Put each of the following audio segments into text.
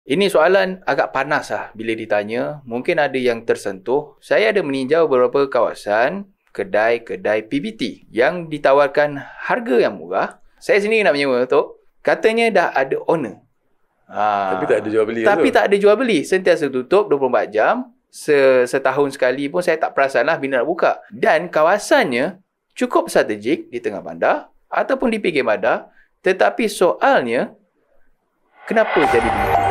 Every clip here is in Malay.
Ini soalan agak panas lah bila ditanya. Mungkin ada yang tersentuh. Saya ada meninjau beberapa kawasan kedai-kedai PBT yang ditawarkan harga yang murah. Saya sendiri nak menyewa tu. Katanya dah ada owner. Tapi tak ada jual beli. Tapi tak ada jual beli. Sentiasa tutup 24 jam. Setahun sekali pun saya tak perasan lah bila nak buka. Dan kawasannya cukup strategik di tengah bandar ataupun di pinggir bandar. Tetapi soalnya, kenapa jadi begitu?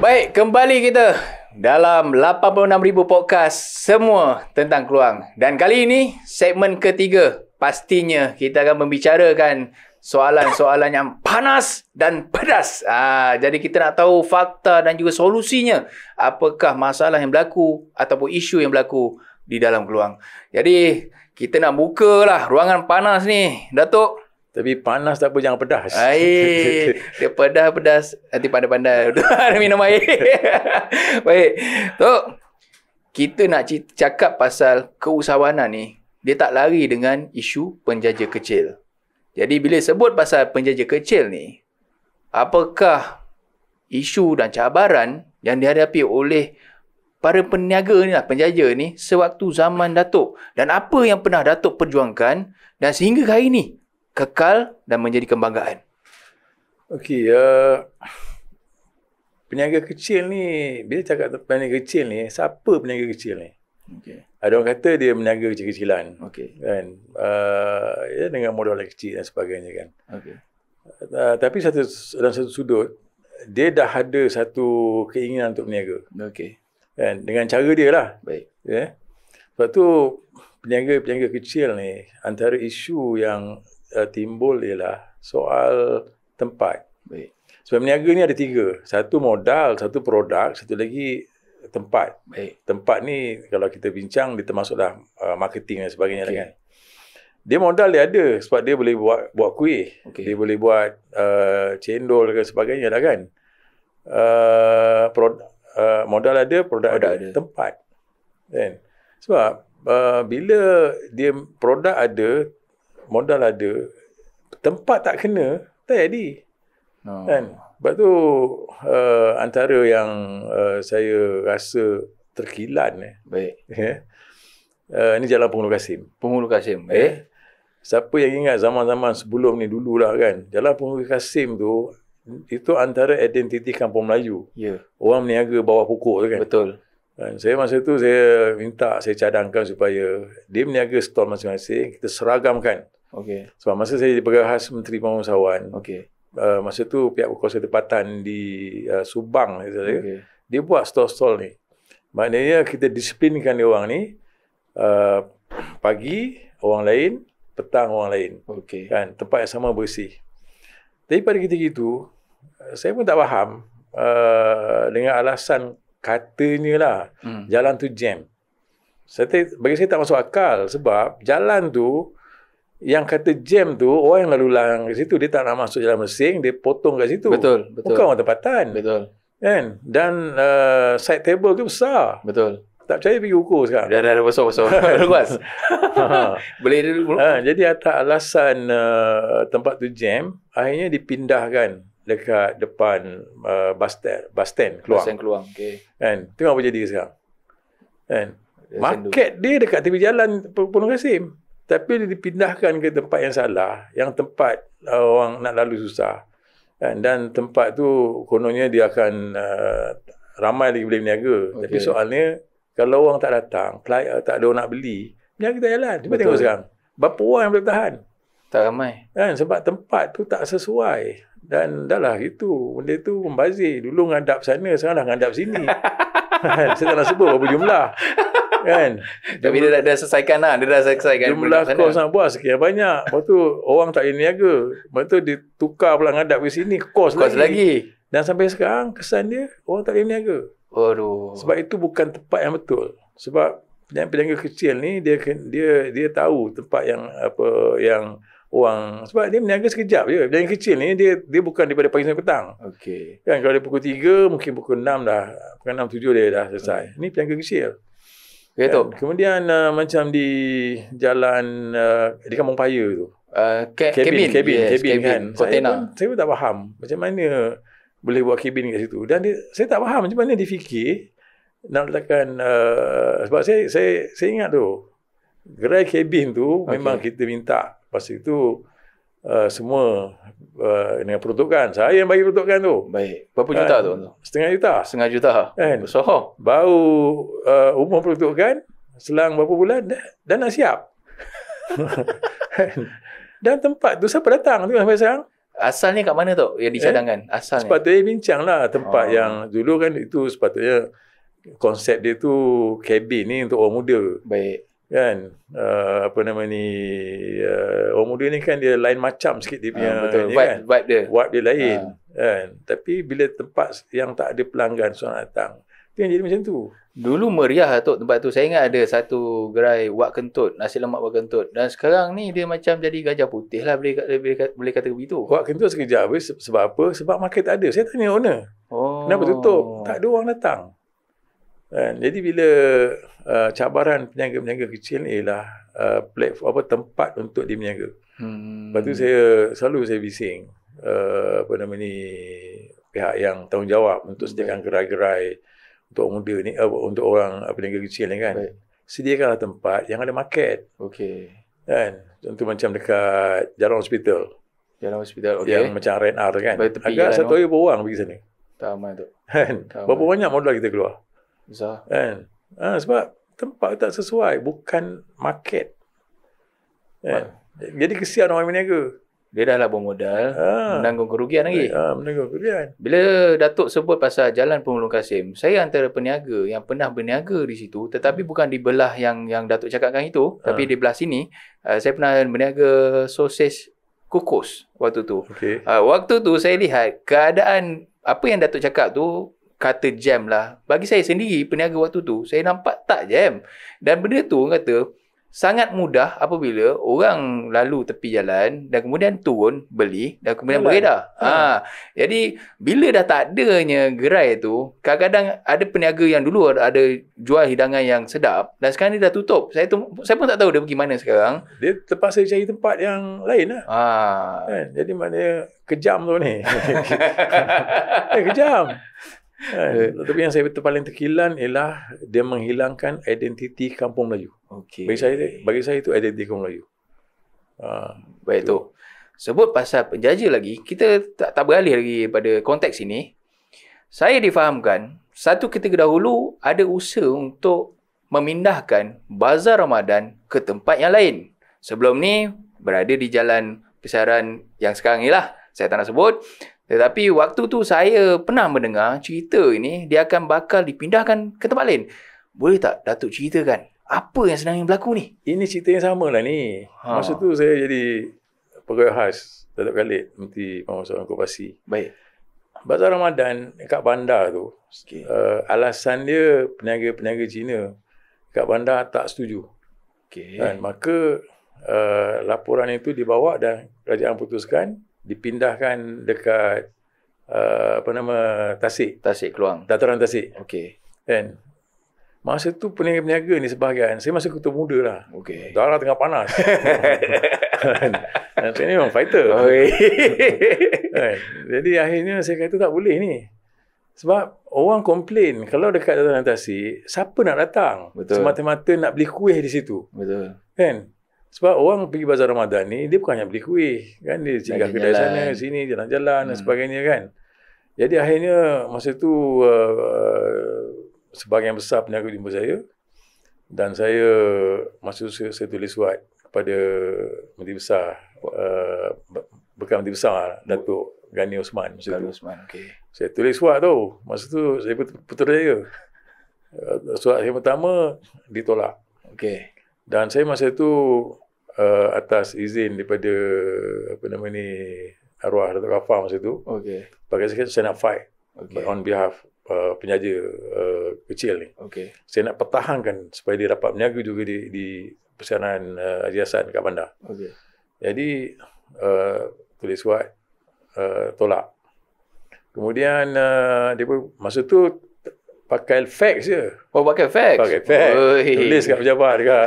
Baik, kembali kita dalam 86,000 podcast semua tentang Keluang. Dan kali ini, segmen ketiga. Pastinya kita akan membicarakan soalan-soalan yang panas dan pedas. Jadi kita nak tahu fakta dan juga solusinya. Apakah masalah yang berlaku ataupun isu yang berlaku di dalam Keluang. Jadi kita nak buka lah ruangan panas ni, Datuk. Tapi panas tak apa, jangan pedas. Dia pedas-pedas. Nanti pandai-pandai. Minum air. Baik. Tok, kita nak cakap pasal keusahawanan ni. Dia tak lari dengan isu penjaja kecil. Jadi bila sebut pasal penjaja kecil ni, apakah isu dan cabaran yang dihadapi oleh para peniaga ni lah, penjaja ni, sewaktu zaman Datuk? Dan apa yang pernah Datuk perjuangkan dan sehingga hari ni kekal dan menjadi kebanggaan? Okey, peniaga kecil ni, bila cakap peniaga kecil ni, siapa peniaga kecil ni? Okay. Ada orang kata dia meniaga kecil-kecilan. Okay. Kan? Ya, dengan modal yang kecil dan sebagainya kan. Okay. Tapi dalam satu sudut, dia dah ada satu keinginan untuk berniaga. Okay. Kan? Dengan cara dia lah. Baik. Ya? Sebab tu, peniaga-peniaga kecil ni, antara isu yang timbul ialah soal tempat. Baik. Sebab berniaga ni ada tiga. Satu modal, satu produk, satu lagi tempat. Baik. Tempat ni kalau kita bincang, dia termasuklah marketing dan sebagainya. Okay. Kan. Dia modal dia ada sebab dia boleh buat kuih. Okay. Dia boleh buat cendol dan sebagainya lah kan. Modal ada, produk ada. Tempat. Kan? Sebab bila dia produk ada, modal ada, tempat tak kena, tak jadi. Kan? Sebab tu antara yang saya rasa terkilan. Baik. Ini Jalan Penghulu Kasim. Penghulu Kasim. Siapa yang ingat zaman-zaman sebelum ni dululah kan, Jalan Penghulu Kasim tu, itu antara identiti kampung Melayu. Ya. Orang meniaga bawah pokok tu kan. Betul. Saya masa tu saya cadangkan supaya dia meniaga stol masing-masing, kita seragamkan. Okey. Sebab masa saya di Bekas Menteri Pengurusahaan, okey, masa tu pihak berkuasa tempatan di Subang, okay, dia buat stol-stol ni. Maknanya kita disiplinkan dia orang ni, pagi orang lain, petang orang lain. Okey. Kan, tempat yang sama bersih. Tapi pada ketika itu, saya pun tak faham dengan alasan katanya lah, jalan tu jam. Bagi saya tak masuk akal sebab jalan tu, yang kata jam tu, orang yang lalu lalang kat situ, dia tak nak masuk jalan mersing, dia potong kat situ. Betul. Bukan orang tempatan. Betul. Kan? Dan side table tu besar. Betul. Tak percaya pergi ukur sekarang. Dah besar. Luas. Boleh dulu. Jadi atas alasan tempat tu jam, akhirnya dipindahkan dekat depan bus stand Keluang. Bus stand Keluang. Okey. Kan? Tengok apa jadi sekarang. Kan? Market dia dekat tepi jalan Penghulu Kasim. Tapi dia dipindahkan ke tempat yang salah, yang tempat orang nak lalu susah. Dan tempat tu kononnya dia akan ramai lagi boleh berniaga. Okay. Tapi soalnya, kalau orang tak datang, tak ada orang nak beli, berniaga tak jalan. Cuba tengok sekarang. Berapa orang yang boleh bertahan? Tak ramai. Sebab tempat tu tak sesuai. Dan dah lah gitu. Benda tu membazir. Dulu ngadap sana, sekarang dah ngadap sini. Saya tak nak sebut berapa jumlah. Kan? Tapi dia dah selesaikan lah. Dia dah selesaikan. Jumlah kos nak buat sekian banyak. Lepas tu orang tak boleh niaga. Lepas tu dia tukar pula ngadap ke sini. Kos lagi. Dan sampai sekarang kesan dia orang tak boleh niaga. Aduh. Sebab itu bukan tempat yang betul. Sebab peniaga kecil ni dia tahu tempat yang yang orang, sebab dia meniaga sekejap je. Peniaga kecil ni dia bukan daripada pagi sampai petang. Okey. Kan kalau dia pukul 3 mungkin pukul 6 dah. Pukul 6 7 dia dah selesai. Ni peniaga kecil. Kan? Kemudian macam di jalan di Kampung Paya tu. Kabin kan. Container. Saya pun tak faham macam mana boleh buat kabin kat situ. Dan saya tak faham macam mana dia fikir nak letakkan sebab saya ingat tu gerai kabin tu memang kita minta pasal itu semua dengan peruntukan. Saya yang bagi peruntukan tu. Baik. Berapa juta tu? Setengah juta. Kan? Besar. Baru umur peruntukan selang berapa bulan dah nak siap. Dan tempat tu siapa datang tu sampai sekarang? Asalnya kat mana tu yang dicadangkan? Asalnya. Sepatutnya bincang lah tempat yang dulu kan itu sepatutnya konsep dia tu kabin ni untuk orang muda. Baik. Kan apa nama ni orang muda ni kan dia lain macam sikit dia punya betul. Vibe dia lain kan. Tapi bila tempat yang tak ada pelanggan seorang datang dia jadi macam tu. Dulu meriah tu tempat tu. Saya ingat ada satu gerai wak kentut, nasi lemak wak kentut. Dan sekarang ni dia macam jadi gajah putih lah, boleh kata begitu. Wak kentut sekejap sebab apa? Sebab market tak ada. Saya tanya owner. Kenapa tutup? Tak ada orang datang. Jadi bila cabaran peniaga-peniaga kecil ni ialah platform tempat untuk dia berniaga. Lepas tu selalu saya bising apa nama ni pihak yang tanggungjawab untuk sediakan gerai-gerai untuk orang muda ni, untuk orang peniaga kecil ni kan. Baik. Sediakanlah tempat yang ada market. Okey. Kan? Contoh macam dekat Jalan Hospital. Okey. Yang macam R&R kan. Agak satu hari berorang pergi sana. Tak aman tu. Kan? Berapa banyak modal kita keluar? Besar. Kan? Sebab tempat tak sesuai, bukan market. Kan? Jadi kesian orang berniaga. Dia dah lah bermodal, menanggung kerugian lagi. Menanggung kerugian. Bila Datuk sebut pasal Jalan Penghulu Kasim, saya antara peniaga yang pernah berniaga di situ, tetapi bukan di belah yang Datuk cakapkan itu, tapi di belah sini. Saya pernah berniaga sosis kukus waktu tu. Okay. Waktu tu saya lihat keadaan apa yang Datuk cakap tu, kata jam lah. Bagi saya sendiri, peniaga waktu tu, saya nampak tak jam. Dan benda tu kata sangat mudah apabila orang lalu tepi jalan dan kemudian turun beli dan kemudian beredar. Jadi bila dah tak adanya gerai tu, kadang-kadang ada peniaga yang dulu ada jual hidangan yang sedap dan sekarang dia dah tutup. Saya pun tak tahu dia pergi mana sekarang. Dia terpaksa cari tempat yang lain lah. Kan? Jadi maknanya kejam tu ni. Kejam. Tapi yang saya paling terkilan ialah dia menghilangkan identiti kampung Melayu. Okay. Bagi saya itu identiti kampung Melayu. Baik tu. Sebut pasal penjaja lagi, kita tak beralih lagi pada konteks ini. Saya difahamkan satu ketika dahulu ada usaha untuk memindahkan Bazar Ramadan ke tempat yang lain. Sebelum ni berada di Jalan Pesaran yang sekarang ni lah. Saya tak nak sebut. Tetapi waktu tu saya pernah mendengar cerita ini dia akan bakal dipindahkan ke tempat lain. Boleh tak Datuk ceritakan apa yang sedang berlaku ni? Ini cerita yang sama lah ni. Masa tu saya jadi pegawai khas Datuk Khalid, Menteri Pembangunan Koperasi. Baik. Bazar Ramadan kat bandar tu, alasan dia peniaga-peniaga Cina kat bandar tak setuju. Dan maka laporan itu dibawa dan kerajaan putuskan dipindahkan dekat Tasik Keluang. Dataran Tasik. Okey. Kan? Masa tu peniaga-peniaga ni sebahagian, saya masih ketua muda lah. Okey. Darah tengah panas. Dan saya ni memang fighter. Kan? Jadi akhirnya saya kata tak boleh ni. Sebab orang komplain kalau dekat Dataran Tasik, siapa nak datang? Betul. Semata-mata nak beli kuih di situ. Betul. Kan? Sebab orang pergi Bazar Ramadan ni, dia bukan hanya beli kuih. Kan? Dia singgah kedai sana, sini, jalan-jalan dan sebagainya kan. Jadi akhirnya masa tu sebahagian besar peniaga jumpa saya. Dan saya masa tu saya tulis surat kepada Menteri Besar, bekas Menteri Besar, Datuk Ghani Osman. Okay. Saya tulis surat tu. Masa tu saya Putrajaya. Surat saya pertama ditolak. Okay. Dan saya masa tu atas izin daripada arwah Datuk Ghaffar masa tu. Okay. Bagi saya nak fight on behalf penjaja kecil ni. Okay. Saya nak pertahankan supaya dia dapat berniaga juga di pesanan Haji Hassan kat bandar. Okay. Jadi tulis surat tolak. Kemudian dia masa tu pakai fax je. Oh, pakai fax? Pakai fax. Tulis kat pejabat dekat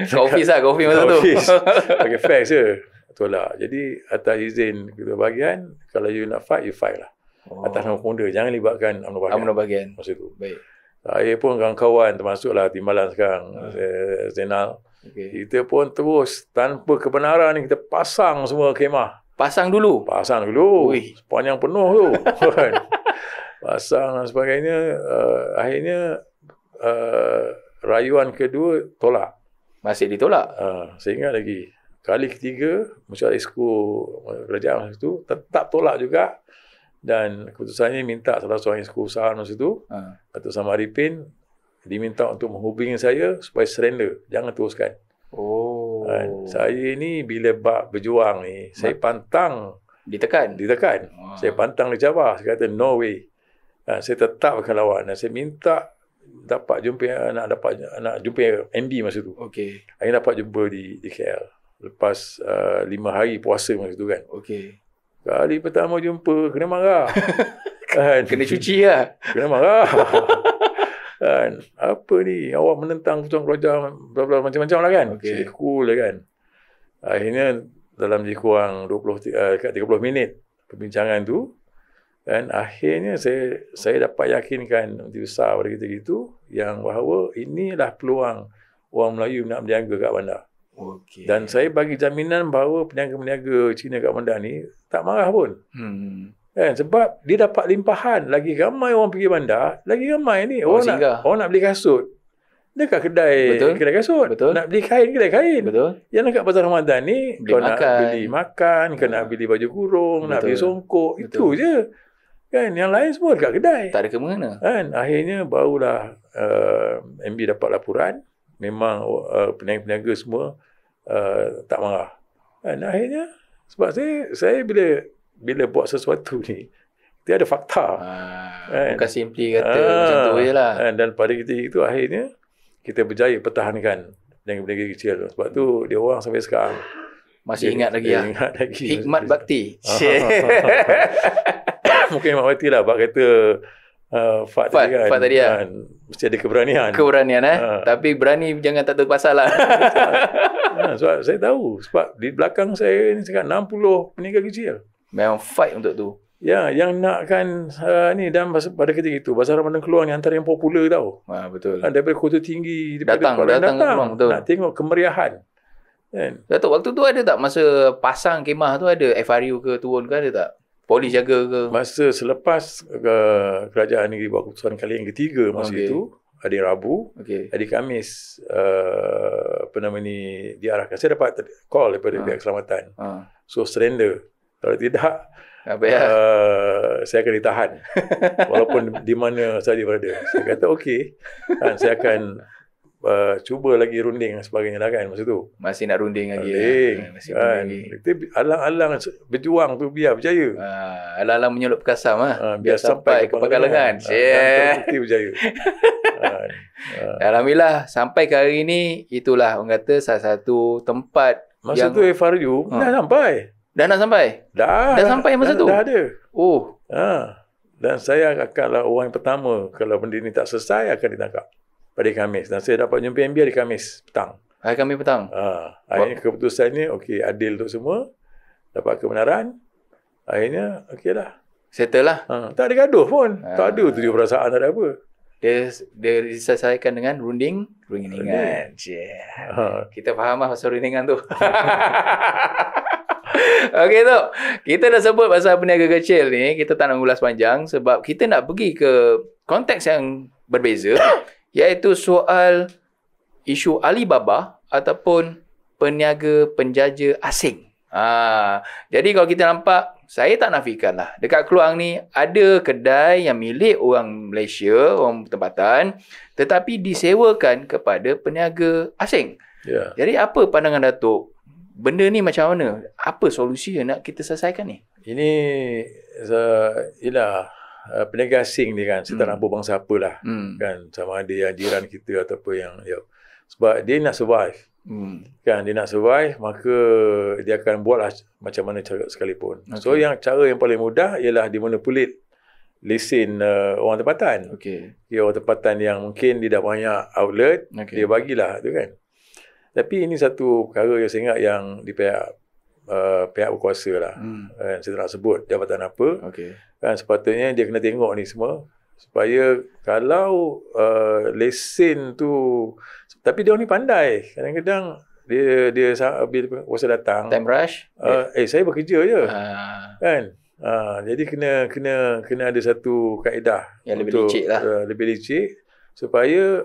kat office lah, kat office masa tu. Pakai fax je. tolak. Jadi atas izin ketua bahagian, kalau you nak fight, you fight lah. Atas nama founder, jangan libatkan UMNO bahagian. Masa tu. Baik. Saya pun kawan-kawan termasuklah timbalan sekarang, Zainal. Okay. Kita pun terus tanpa kebenaran ni kita pasang semua kemah. Pasang dulu. Ui. Sepanjang penuh tu. Pasang dan sebagainya. Akhirnya rayuan kedua tolak. Masih ditolak. Saya ingat lagi. Kali ketiga, Mesyuarat Exco kerajaan masa tu tetap tolak juga. Dan keputusannya minta salah seorang exco usaha masa tu, Datuk Sama Arifin, diminta untuk menghubungi saya supaya surrender. Jangan teruskan. Saya ni bila bab berjuang ni, saya pantang ditekan. Saya pantang dicabar. Saya kata no way. Saya tetap akan lawan. Dan saya minta dapat jumpa nak jumpa MB masa tu. Okey. Akhirnya dapat jumpa di KL. Lepas 5 hari puasa masa tu kan. Okey. Kali pertama jumpa kena marah. Kan? Kena cuci lah. Kena marah. Kan? Apa ni? Awak menentang keputusan kerajaan macam-macam lah kan. Okay. Cool lah kan. Akhirnya dalam lebih kurang 30 minit perbincangan tu, dan akhirnya saya dapat yakinkan Menteri Besar pada kita gitu yang bahawa inilah peluang orang Melayu nak berniaga kat bandar. Okay. Dan saya bagi jaminan bahawa peniaga-peniaga Cina kat bandar ni tak marah pun. Kan? Sebab dia dapat limpahan. Lagi ramai orang pergi bandar, lagi ramai ni orang nak beli kasut. Dekat kedai kasut. Betul. Nak beli kain, kedai kain. Betul. Yang dekat pasar Ramadan ni, kau nak beli makan, kau nak beli baju kurung, nak beli songkok. Itu je. Kan? Yang lain semua dekat kedai. Tak ada ke mana. Kan? Akhirnya barulah MB dapat laporan. Memang peniaga-peniaga semua tak marah. Dan akhirnya sebab saya bila buat sesuatu ni, dia ada fakta. Bukan simply kata macam tu je lah. Dan pada ketika itu akhirnya kita berjaya pertahankan peniaga-peniaga kecil. Sebab tu dia orang sampai sekarang masih ingat lagi lah. Ingat lagi. Hikmat bakti. Mungkin Hikmat bakti lah. Bak kata Fat tadi kan. Mesti ada keberanian. Tapi berani jangan tak tahu pasal lah. Sebab saya tahu. Sebab di belakang saya ni sekarang 60 peniaga kecil. Memang fight untuk tu. Ya, yang nakkan ni dan pada ketika itu Bazar Ramadan keluar ni antara yang popular tau. Betul. Daripada kota tinggi datang keluar, betul. Nak tengok kemeriahan. Kan? Datuk, waktu tu ada tak masa pasang kemah tu ada FRU ke turun ke, ada tak? Polis jaga ke? Masa selepas kerajaan negeri buat keputusan kali yang ketiga masa itu, hari Rabu, hari Khamis diarahkan. Saya dapat call daripada pihak keselamatan. So surrender. Kalau tidak, saya akan ditahan. Walaupun di mana saja berada. Saya kata okey. Saya akan cuba lagi runding dan sebagainya lah kan masa tu. Masih nak runding lagi. Masih runding lagi. Kita alang-alang berjuang tu biar berjaya. Alang-alang menyelup kasam biar sampai ke Pangkalengan. Terbukti berjaya. Alhamdulillah sampai ke hari ni, itulah orang kata salah satu tempat masa tu FRU dah sampai. Dah nak sampai? Dah sampai masa tu? Dah ada. Dan saya akanlah orang yang pertama kalau benda ni tak selesai akan ditangkap pada Khamis. Dan saya dapat jumpa MB hari Khamis petang. Hari Khamis petang? Akhirnya keputusannya okey, adil untuk semua. Dapat kebenaran. Akhirnya okey lah. Settle lah. Tak ada gaduh pun. Tak ada tujuh perasaan, tak ada apa. Dia diselesaikan dengan rundingan. Kita faham lah pasal rundingan tu. Okey tu, kita dah sebut pasal peniaga kecil ni, kita tak nak ulas panjang sebab kita nak pergi ke konteks yang berbeza, iaitu soal isu Alibaba ataupun peniaga penjaja asing. Jadi kalau kita nampak, saya tak nafikan lah, dekat Keluang ni ada kedai yang milik orang Malaysia, orang tempatan, tetapi disewakan kepada peniaga asing. Jadi apa pandangan Datuk? Benda ni macam mana? Apa solusi yang nak kita selesaikan ni? Ini ialah peniaga asing ni kan. Saya tak nak berbangsa apalah. Kan? Sama ada yang jiran kita ataupun yang... Sebab dia nak survive. Kan? Dia nak survive, maka dia akan buatlah macam mana cara sekalipun. So cara yang paling mudah ialah dimonopolit lesen orang tempatan. Orang tempatan yang mungkin dia dah banyak outlet, dia bagilah tu kan. Tapi ini satu perkara yang saya ingat yang di pihak pihak berkuasa lah. Kan, saya tak nak sebut jabatan apa. Okey. Kan, sepatutnya dia kena tengok ni semua supaya kalau lesen tu, tapi dia ni pandai. Kadang-kadang dia bila kuasa datang, Time rush. saya bekerja je. Ah, Kan? Jadi kena ada satu kaedah yang lebih untuk, licik lah. lebih licik supaya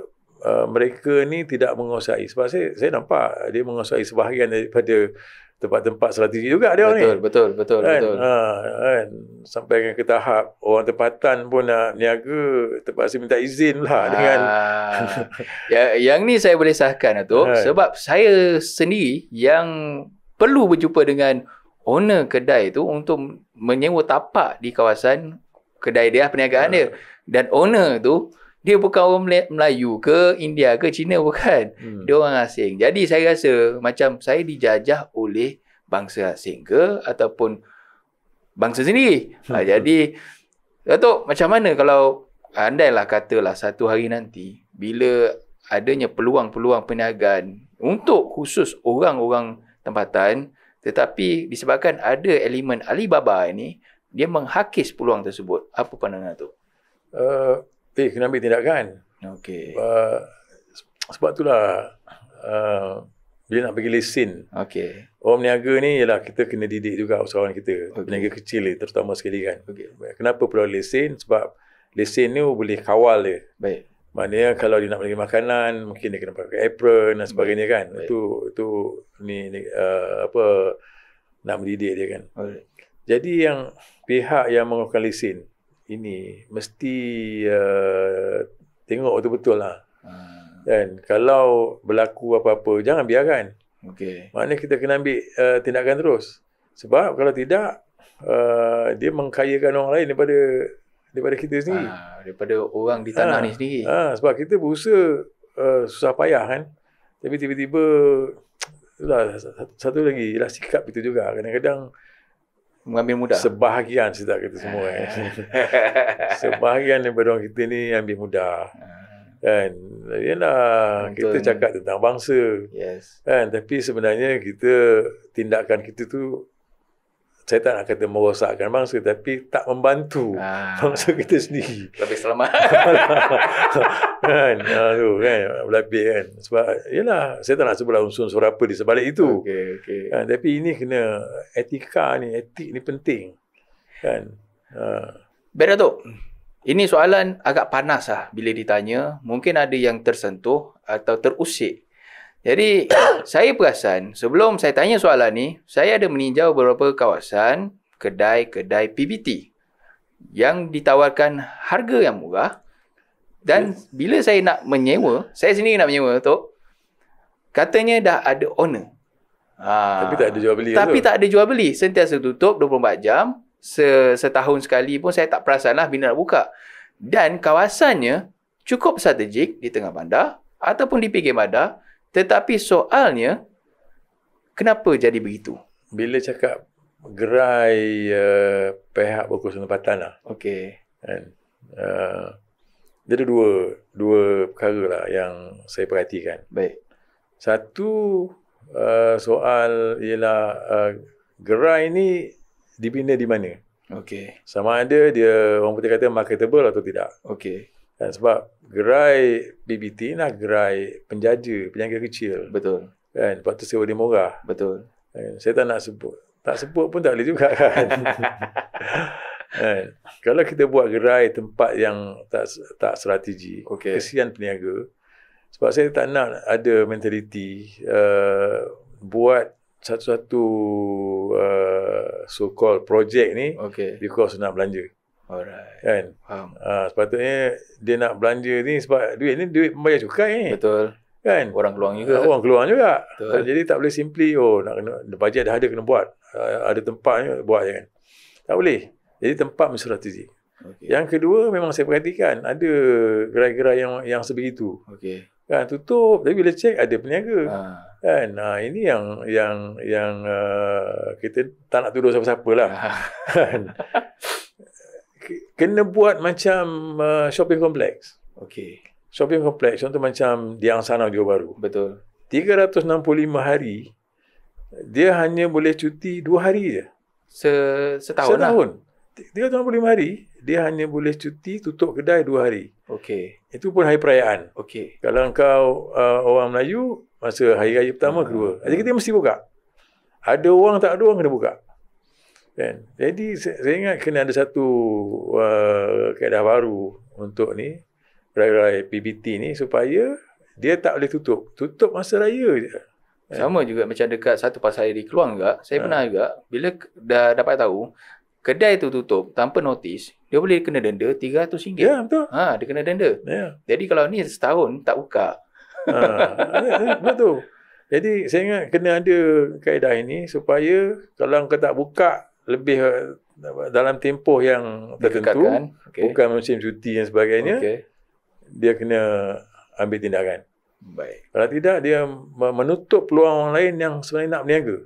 mereka ni tidak menguasai. Sebab saya nampak dia menguasai sebahagian daripada tempat-tempat strategi juga dia ni. Betul. Kan? Kan? Sampai ke tahap orang tempatan pun nak niaga terpaksa minta izin lah dengan yang ni saya boleh sahkan Datuk, sebab saya sendiri yang perlu berjumpa dengan owner kedai tu untuk menyewa tapak di kawasan kedai dia, perniagaan dia. Dan owner tu dia bukan orang Melayu ke India ke Cina, bukan. Dia orang asing. Jadi saya rasa macam saya dijajah oleh bangsa asing ke ataupun bangsa sendiri. Jadi Datuk, macam mana kalau andailah katalah satu hari nanti bila adanya peluang-peluang perniagaan untuk khusus orang-orang tempatan, tetapi disebabkan ada elemen Alibaba ini, dia menghakis peluang tersebut. Apa pandangan tu? Kena ambil tindakan. Okey. Sebab itulah bila nak bagi lesen, Okey. orang berniaga ni ialah kita kena didik juga usahawan kita. Berniaga kecil ni terutama sekali kan. Kenapa perlu lesen? Sebab lesen ni boleh kawal dia. Baik. Maknanya kalau dia nak bagi makanan, mungkin dia kena pakai apron dan sebagainya kan. Itu ni nak mendidik dia kan. Jadi yang pihak yang mengeluarkan lesen ini mesti tengok betul-betul lah. Dan kalau berlaku apa-apa, jangan biarkan. Okey. Maknanya kita kena ambil tindakan terus. Sebab kalau tidak, dia mengkayakan orang lain daripada kita sendiri. Daripada orang di tanah ni sendiri. Sebab kita berusaha susah payah kan. Tapi tiba-tiba satu lagi ialah sikap kita juga. Kadang-kadang mengambil mudah. Sebahagian saya tak kata semua sebahagian daripada orang kita ni ambil mudah. Kan? Yalah, kita cakap tentang bangsa. Yes. Kan? Tapi sebenarnya tindakan kita tu, saya tak nak kata merosakkan bangsa, tapi tak membantu bangsa kita sendiri. Lebih selamat. Kan? Berlapis kan. Sebab, yalah, saya tak nak sebutlah unsur-unsur apa di sebalik itu. Okey. Kan? Tapi ini kena etika ni, etik ni penting. Kan? Baik Datuk. Ini soalan agak panas lah bila ditanya. Mungkin ada yang tersentuh atau terusik. Jadi, saya perasan sebelum saya tanya soalan ni, saya ada meninjau beberapa kawasan kedai-kedai PBT yang ditawarkan harga yang murah. Dan bila saya nak menyewa, saya sendiri nak menyewa, Tok, katanya dah ada owner. Tapi tak ada jual beli. Tak ada jual beli. Sentiasa tutup 24 jam. Setahun sekali pun saya tak perasan lah bila nak buka. Dan kawasannya cukup strategik di tengah bandar ataupun di pinggir bandar. Tetapi soalnya, kenapa jadi begitu? Bila cakap gerai pihak berkuasa tempatan lah. Okey. Kan? Dia ada dua perkara lah yang saya perhatikan. Baik. Satu, soal ialah gerai ni dibina di mana. Okey. Sama ada dia, orang putih kata, marketable atau tidak. Okey. Dan sebab gerai BBT lah gerai penjaga kecil. Betul. Kan? Lepas tu sewa dia murah. Betul. Kan? Saya tak nak sebut. Tak sebut pun tak boleh juga kan. Kan? Kalau kita buat gerai tempat yang tak strategi, kesian peniaga. Sebab saya tak nak ada mentaliti buat satu-satu so-called projek ni because nak belanja. Alright. Kan? Faham. Sepatutnya dia nak belanja ni sebab duit ni duit pembayar cukai ni. Betul. Kan? Orang keluar juga. Orang keluar juga. Betul. Jadi tak boleh simply nak kena bajet dah ada kena buat. Ada tempat ni buat je kan. Tak boleh. Jadi tempat mesti strategi. Yang kedua memang saya perhatikan ada gerai-gerai yang sebegitu. Kan tutup tapi bila cek ada peniaga. Kan? Ini yang kita tak nak tuduh siapa-siapa lah. Kan? Kena buat macam shopping complex. Shopping complex contoh macam di Angsana Johor Bahru. Betul. 365 hari dia hanya boleh cuti 2 hari je. Setahun lah. 365 hari, dia hanya boleh cuti tutup kedai 2 hari. Okey. Itu pun hari perayaan. Okey. Kalau kau orang Melayu, masa hari raya pertama, kedua. Jadi kita mesti buka. Ada orang, tak ada orang kena buka. Kan? Jadi saya ingat kena ada satu kaedah baru untuk ni, raya PBT ni, supaya dia tak boleh tutup. Tutup masa raya je. Sama juga macam dekat satu pasar di Keluang juga. Saya pernah juga, bila dah dapat tahu, kedai tu tutup tanpa notis, dia boleh kena denda RM300. Ya, betul. Dia kena denda. Ya. Jadi kalau ni setahun tak buka. Betul. Jadi saya ingat kena ada kaedah ini supaya kalau kau tak buka lebih dalam tempoh yang tertentu, bukan musim cuti dan sebagainya, dia kena ambil tindakan. Baik. Kalau tidak, dia menutup peluang orang lain yang sebenarnya nak berniaga.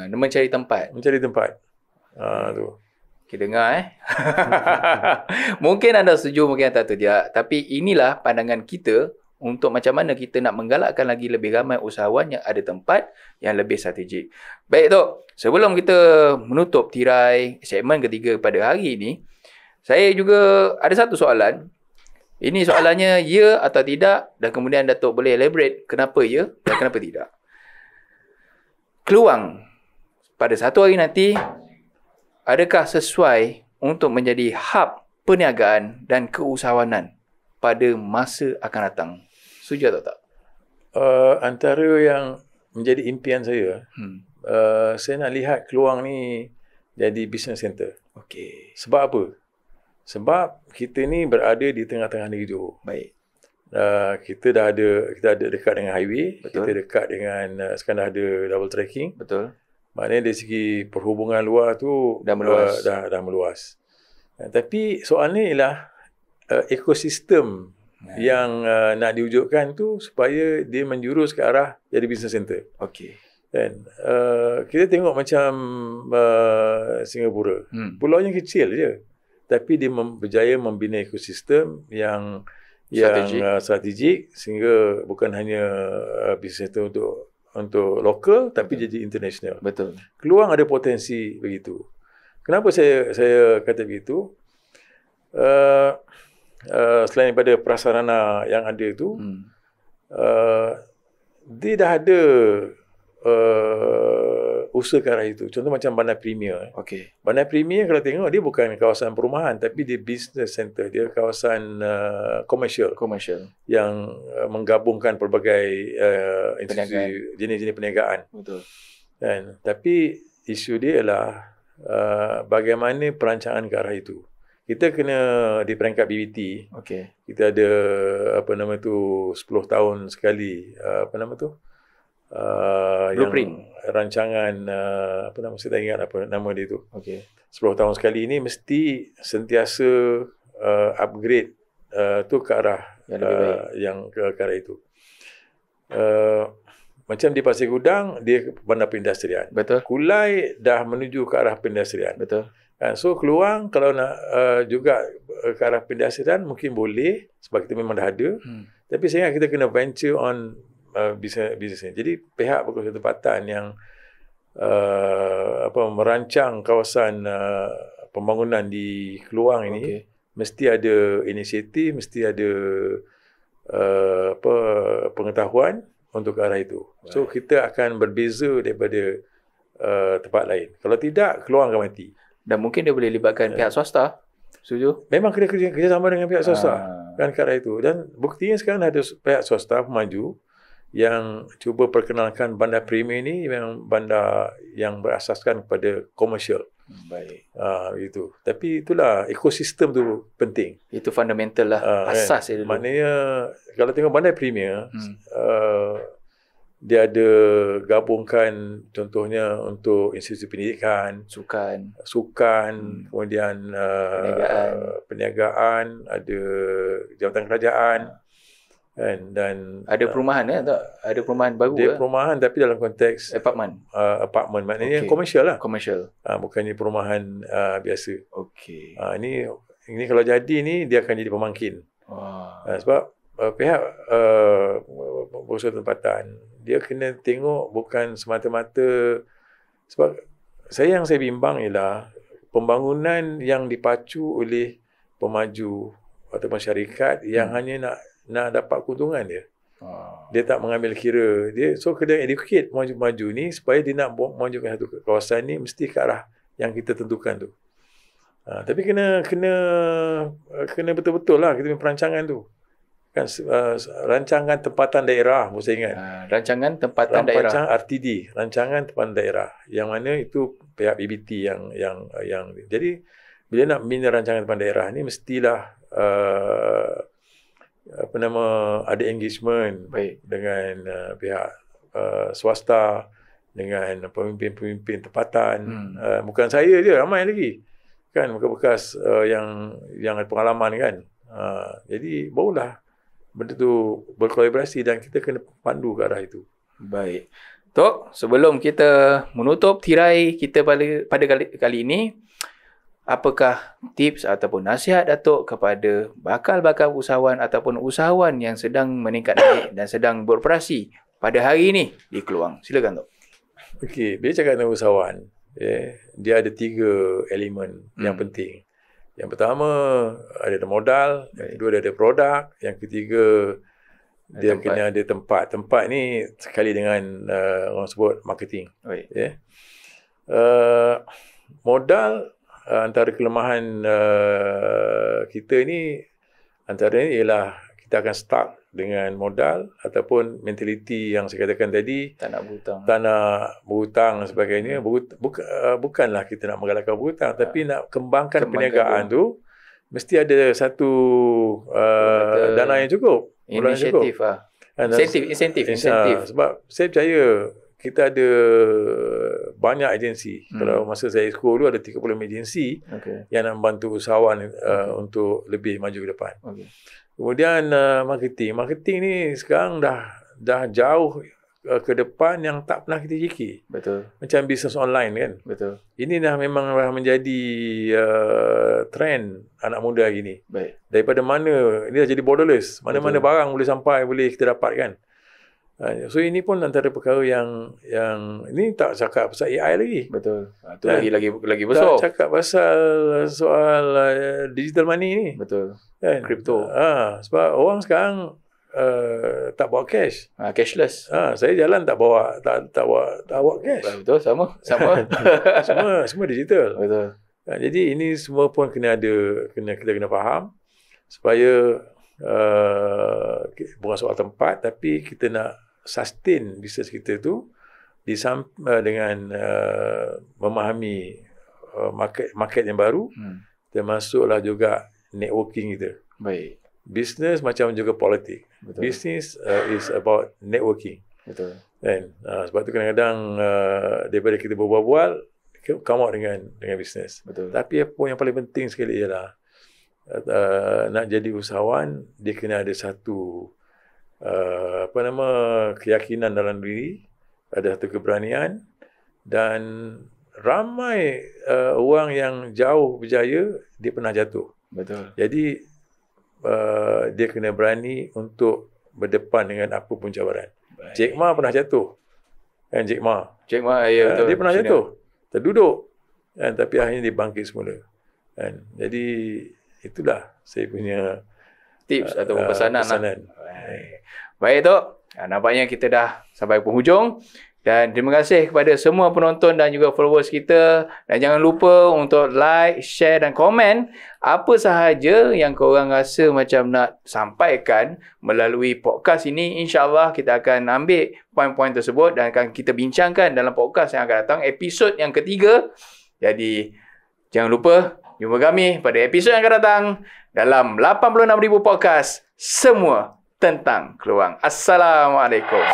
Dia mencari tempat. Tu. Kita dengar Mungkin anda setuju, mungkin anda tak setuju. Tapi inilah pandangan kita untuk macam mana kita nak menggalakkan lagi lebih ramai usahawan yang ada tempat yang lebih strategik. Baik Tok, sebelum kita menutup tirai segmen ketiga pada hari ini, saya juga ada satu soalan. Ini soalannya ya atau tidak, dan kemudian Datuk boleh elaborate kenapa ya dan kenapa tidak. Keluang pada satu hari nanti, adakah sesuai untuk menjadi hub perniagaan dan keusahawanan pada masa akan datang? Setuju atau tak? Antara yang menjadi impian saya, saya nak lihat Keluang ni jadi business center. Okey. Sebab apa? Sebab kita ni berada di tengah-tengah negeri Johor. Baik. Kita ada dekat dengan highway. Betul. Kita dekat dengan sekarang dah ada double tracking. Betul. Maknanya dari segi perhubungan luar tu dah meluas. Dah meluas. Tapi soalnya ialah ekosistem yang nak diwujudkan tu supaya dia menjurus ke arah jadi business center. Okey. Dan kita tengok macam Singapura. Pulaunya kecil je. Tapi dia berjaya membina ekosistem yang strategik sehingga bukan hanya business center untuk lokal tapi jadi international. Betul. Keluang ada potensi begitu. Kenapa saya kata begitu? Selain daripada prasarana yang ada tu, dia dah ada usaha ke arah itu. Contoh macam Bandar Premier. Okey. Bandar Premier kalau tengok dia bukan kawasan perumahan tapi dia business center. Dia kawasan komersial yang menggabungkan pelbagai institusi, jenis-jenis perniagaan. Betul. Tapi isu dia ialah bagaimana perancangan ke arah itu. Kita kena di peringkat BBT. Okey. Kita ada 10 tahun sekali blueprint, rancangan saya tak ingat apa nama dia tu. Okey. 10 tahun sekali ini mesti sentiasa upgrade tu ke arah yang ke arah itu. Macam di Pasir Gudang dia bandar perindustrian. Betul. Kulai dah menuju ke arah perindustrian. Betul. So Keluang kalau nak juga ke arah perindustrian mungkin boleh sebab kita memang dah ada. Tapi saya ingat kita kena venture on bisnes ni. Jadi pihak berkuasa tempatan yang merancang kawasan pembangunan di Keluang ini mesti ada inisiatif, mesti ada pengetahuan untuk ke arah itu. So kita akan berbeza daripada tempat lain. Kalau tidak, Keluang akan mati. Dan mungkin dia boleh libatkan pihak swasta. Setuju? Memang kena kerjasama dengan pihak swasta kan ke arah itu. Dan buktinya sekarang ada pihak swasta maju yang cuba perkenalkan Bandar Premier ni memang bandar yang berasaskan kepada komersial. Baik. Itu. Tapi itulah ekosistem tu penting. Itu fundamental lah, asas dia dulu. Maknanya kalau tengok Bandar Premier, dia ada gabungkan contohnya untuk institusi pendidikan, sukan, kemudian perniagaan, ada jabatan kerajaan. Dan ada perumahan tak? Ada perumahan baru dia perumahan tapi dalam konteks apartmen maknanya komersial lah. Bukannya perumahan biasa. Okey. Ini kalau jadi ni dia akan jadi pemangkin. Sebab pihak pengusaha tempatan, dia kena tengok bukan semata-mata, sebab yang saya bimbang ialah pembangunan yang dipacu oleh pemaju ataupun syarikat yang hanya nak dapat keuntungan dia. Dia tak mengambil kira dia, so kena educate maju ni supaya dia nak majukan satu kawasan ni mesti ke arah yang kita tentukan tu. Tapi kena betul-betul lah kita punya perancangan tu. Kan rancangan tempatan daerah, saya ingat. Rancangan tempatan daerah. Rancang RTD, rancangan tempatan daerah. Yang mana itu pihak BBT yang jadi bila nak bina rancangan tempatan daerah ni mestilah ada engagement dengan pihak swasta, dengan pemimpin-pemimpin tempatan. Bukan saya je, ramai lagi. Kan bekas-bekas yang ada pengalaman kan. Jadi barulah benda tu berkolaborasi dan kita kena pandu ke arah itu. Baik. Tok, sebelum kita menutup tirai kita pada kali ini, apakah tips ataupun nasihat Datuk kepada bakal-bakal usahawan ataupun usahawan yang sedang meningkat naik dan sedang beroperasi pada hari ini di Keluang? Silakan, Tok. Okey, bila cakap tentang usahawan, dia ada 3 elemen yang penting. Yang pertama ada modal, yang kedua dia ada produk, yang ketiga dia kena ada tempat. Tempat ni sekali dengan orang sebut marketing. Modal, antara kelemahan kita ni antaranya ialah kita akan start dengan modal ataupun mentaliti yang saya katakan tadi, tak nak berhutang dan sebagainya. Bukanlah kita nak menggalakkan berhutang, tapi nak kembangkan perniagaan tu mesti ada satu dana yang cukup, inisiatif insentif. Sebab saya percaya kita ada banyak agensi. Kalau masa saya sekolah dulu ada 30 agensi yang nak membantu usahawan untuk lebih maju ke depan. Kemudian marketing ni sekarang dah jauh ke depan yang tak pernah kita fikir. Betul. Macam bisnes online kan. Betul. Ini dah memang menjadi trend anak muda hari ni. Baik. Daripada mana, ini dah jadi borderless. Mana-mana barang boleh sampai, boleh kita dapatkan. So ini pun antara perkara yang ini tak cakap pasal AI lagi. Betul. Itu lagi besar. Tak cakap pasal soal digital money ni. Betul. Kan? Kripto. Sebab orang sekarang tak bawa cash. Cashless. Saya jalan tak bawa cash. Betul, sama. semua digital. Betul. Jadi ini semua pun kita kena faham supaya bukan soal tempat, tapi kita nak sustain bisnes kita tu dengan memahami market yang baru, termasuklah juga networking kita. Baik. Business macam juga politik. Business is about networking. Betul. Kan? Sebab tu kadang-kadang daripada kita berbual-bual, come out dengan business. Betul. Tapi apa yang paling penting sekali ialah nak jadi usahawan, dia kena ada satu keyakinan dalam diri, ada satu keberanian, dan ramai orang yang jauh berjaya dia pernah jatuh. Betul. Jadi dia kena berani untuk berdepan dengan apa pun cabaran. Jack Ma pernah jatuh. Kan Jack Ma, ya betul. Dia pernah jatuh, terduduk kan, tapi akhirnya dia bangkit semula. Kan? Jadi itulah saya punya tips atau pesanan. Baik Tok, nampaknya kita dah sampai penghujung. Dan terima kasih kepada semua penonton dan juga followers kita. Dan jangan lupa untuk like, share dan komen apa sahaja yang korang rasa macam nak sampaikan melalui podcast ini. InsyaAllah kita akan ambil poin-poin tersebut dan akan kita bincangkan dalam podcast yang akan datang, episod yang ketiga. Jadi jangan lupa jumpa kami pada episod yang akan datang dalam 86,000 podcast, semua tentang Keluang. Assalamualaikum.